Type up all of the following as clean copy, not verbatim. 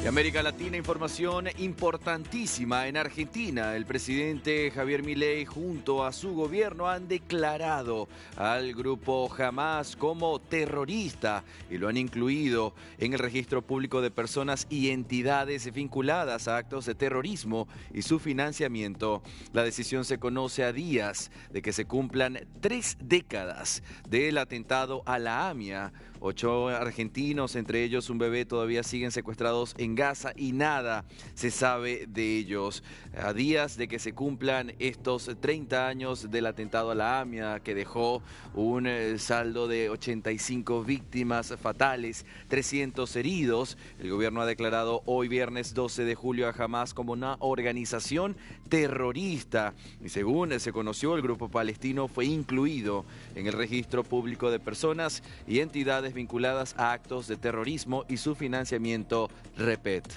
De América Latina, información importantísima. En Argentina, el presidente Javier Milei junto a su gobierno han declarado al grupo Hamas como terrorista y lo han incluido en el registro público de personas y entidades vinculadas a actos de terrorismo y su financiamiento. La decisión se conoce a días de que se cumplan 3 décadas del atentado a la AMIA. 8 argentinos, entre ellos un bebé, todavía siguen secuestrados en Gaza y nada se sabe de ellos. A días de que se cumplan estos 30 años del atentado a la AMIA, que dejó un saldo de 85 víctimas fatales, 300 heridos, el gobierno ha declarado hoy viernes 12 de julio a Hamas como una organización terrorista. Y según se conoció, el grupo palestino fue incluido en el registro público de personas y entidades vinculadas a actos de terrorismo y su financiamiento, REPET.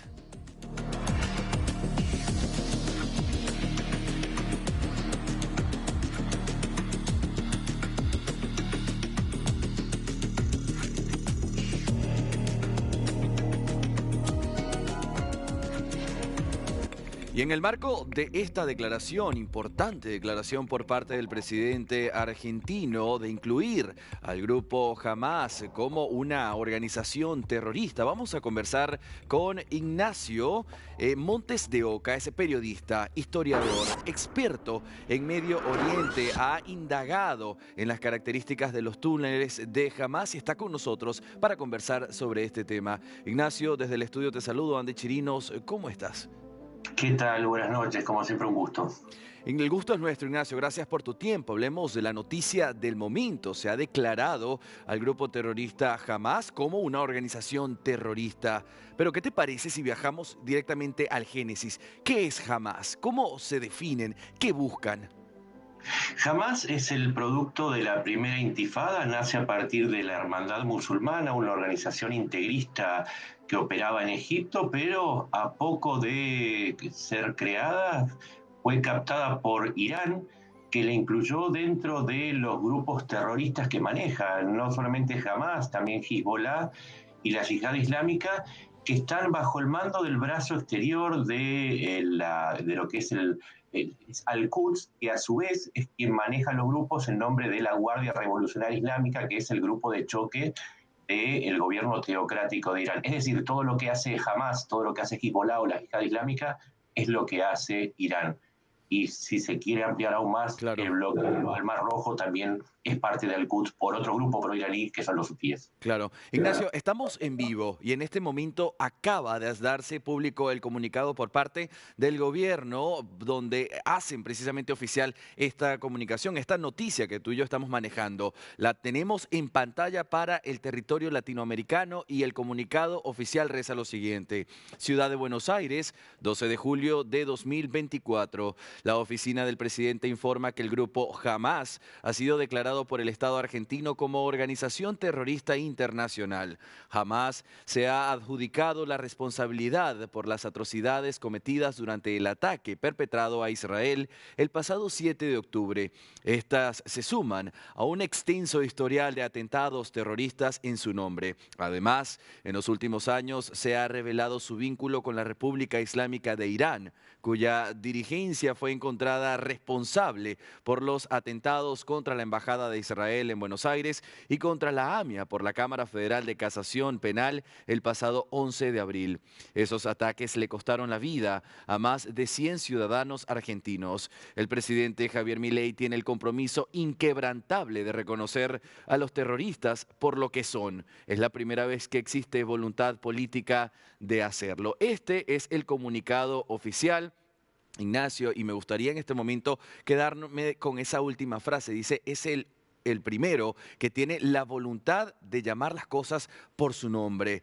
Y en el marco de esta declaración, importante declaración por parte del presidente argentino de incluir al grupo Hamas como una organización terrorista, vamos a conversar con Ignacio Montes de Oca, es periodista, historiador, experto en Medio Oriente, ha indagado en las características de los túneles de Hamas y está con nosotros para conversar sobre este tema. Ignacio, desde el estudio te saludo, Andy Chirinos, ¿cómo estás? ¿Qué tal? Buenas noches, como siempre un gusto. El gusto es nuestro, Ignacio. Gracias por tu tiempo. Hablemos de la noticia del momento. Se ha declarado al grupo terrorista Hamas como una organización terrorista. Pero, ¿qué te parece si viajamos directamente al génesis? ¿Qué es Hamas? ¿Cómo se definen? ¿Qué buscan? Hamas es el producto de la primera intifada, nace a partir de la Hermandad Musulmana, una organización integrista que operaba en Egipto, pero a poco de ser creada fue captada por Irán, que la incluyó dentro de los grupos terroristas que maneja, no solamente Hamas, también Hezbollah y la Yihad Islámica, que están bajo el mando del brazo exterior de lo que es es Al-Quds, que a su vez es quien maneja los grupos en nombre de la Guardia Revolucionaria Islámica, que es el grupo de choque del gobierno teocrático de Irán. Es decir, todo lo que hace Hamas, todo lo que hace Hezbollah o la Yihad Islámica, es lo que hace Irán. Y si se quiere ampliar aún más, el Claro. bloque del Mar Rojo también es parte de Al-Quds por otro grupo pro-iraní, que son los hutíes. Claro. Ignacio, estamos en vivo y en este momento acaba de darse público el comunicado por parte del gobierno donde hacen precisamente oficial esta comunicación, esta noticia que tú y yo estamos manejando. La tenemos en pantalla para el territorio latinoamericano y el comunicado oficial reza lo siguiente. Ciudad de Buenos Aires, 12 de julio de 2024. La oficina del presidente informa que el grupo Hamas ha sido declarado por el Estado argentino como organización terrorista internacional. Hamas se ha adjudicado la responsabilidad por las atrocidades cometidas durante el ataque perpetrado a Israel el pasado 7 de octubre. Estas se suman a un extenso historial de atentados terroristas en su nombre. Además, en los últimos años se ha revelado su vínculo con la República Islámica de Irán, cuya dirigencia fue encontrada responsable por los atentados contra la Embajada de Israel en Buenos Aires y contra la AMIA por la Cámara Federal de Casación Penal el pasado 11 de abril. Esos ataques le costaron la vida a más de 100 ciudadanos argentinos. El presidente Javier Milei tiene el compromiso inquebrantable de reconocer a los terroristas por lo que son. Es la primera vez que existe voluntad política de hacerlo. Este es el comunicado oficial, Ignacio, y me gustaría en este momento quedarme con esa última frase. Dice, es el primero que tiene la voluntad de llamar las cosas por su nombre.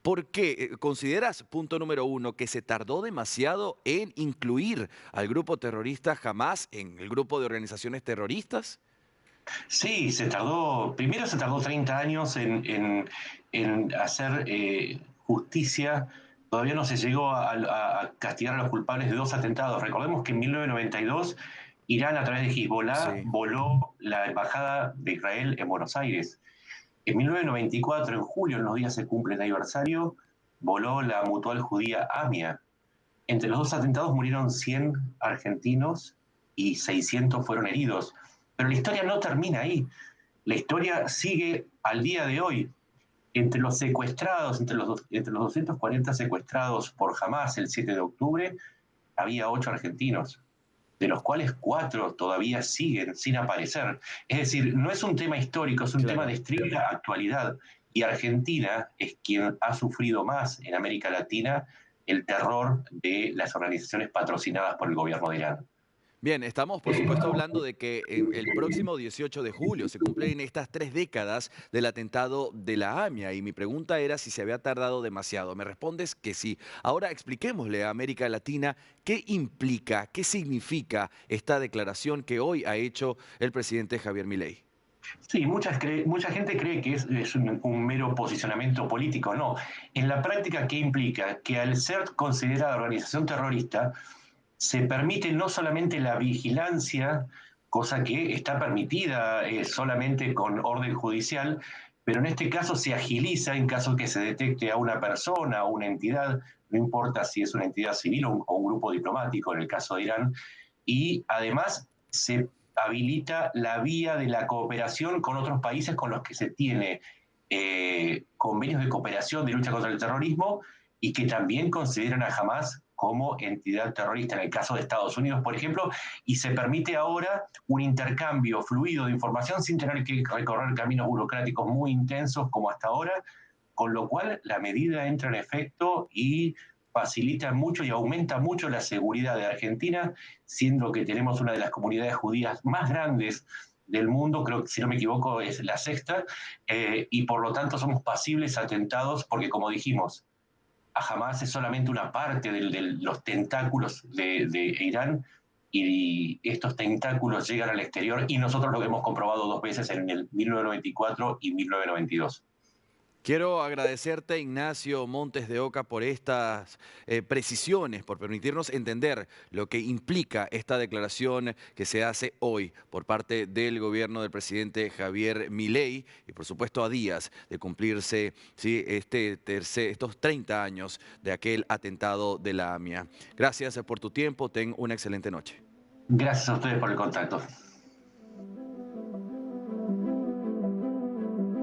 ¿Por qué? ¿Consideras, punto número uno, que se tardó demasiado en incluir al grupo terrorista Hamas en el grupo de organizaciones terroristas? Sí, primero se tardó 30 años en hacer justicia. Todavía no se llegó a castigar a los culpables de dos atentados. Recordemos que en 1992 Irán, a través de Hezbollah, Sí. voló la embajada de Israel en Buenos Aires. En 1994, en julio, en unos días se cumple el aniversario, voló la mutual judía AMIA. Entre los dos atentados murieron 100 argentinos y 600 fueron heridos. Pero la historia no termina ahí. La historia sigue al día de hoy. Entre los secuestrados, entre los 240 secuestrados por Hamas el 7 de octubre, había 8 argentinos, de los cuales 4 todavía siguen sin aparecer. Es decir, no es un tema histórico, es un tema de Claro. estricta actualidad. Y Argentina es quien ha sufrido más en América Latina el terror de las organizaciones patrocinadas por el gobierno de Irán. Bien, estamos por supuesto hablando de que el próximo 18 de julio se cumplen estas 3 décadas del atentado de la AMIA y mi pregunta era si se había tardado demasiado. Me respondes que sí. Ahora expliquémosle a América Latina qué implica, qué significa esta declaración que hoy ha hecho el presidente Javier Milei. Sí, mucha gente cree que es un mero posicionamiento político. No, en la práctica, ¿qué implica? Que al ser considerada organización terrorista, se permite no solamente la vigilancia, cosa que está permitida solamente con orden judicial, pero en este caso se agiliza en caso que se detecte a una persona o una entidad, no importa si es una entidad civil o un grupo diplomático, en el caso de Irán, y además se habilita la vía de la cooperación con otros países con los que se tiene convenios de cooperación de lucha contra el terrorismo y que también consideran a Hamas como entidad terrorista, en el caso de Estados Unidos, por ejemplo, y se permite ahora un intercambio fluido de información sin tener que recorrer caminos burocráticos muy intensos como hasta ahora, con lo cual la medida entra en efecto y facilita mucho y aumenta mucho la seguridad de Argentina, siendo que tenemos una de las comunidades judías más grandes del mundo, creo que si no me equivoco es la sexta, y por lo tanto somos pasibles a atentados porque como dijimos, a Hamas es solamente una parte de los tentáculos de Irán y estos tentáculos llegan al exterior y nosotros lo hemos comprobado 2 veces en el 1994 y 1992. Quiero agradecerte, Ignacio Montes de Oca, por estas precisiones, por permitirnos entender lo que implica esta declaración que se hace hoy por parte del gobierno del presidente Javier Milei y, por supuesto, a días de cumplirse, ¿sí?, estos 30 años de aquel atentado de la AMIA. Gracias por tu tiempo, ten una excelente noche. Gracias a ustedes por el contacto.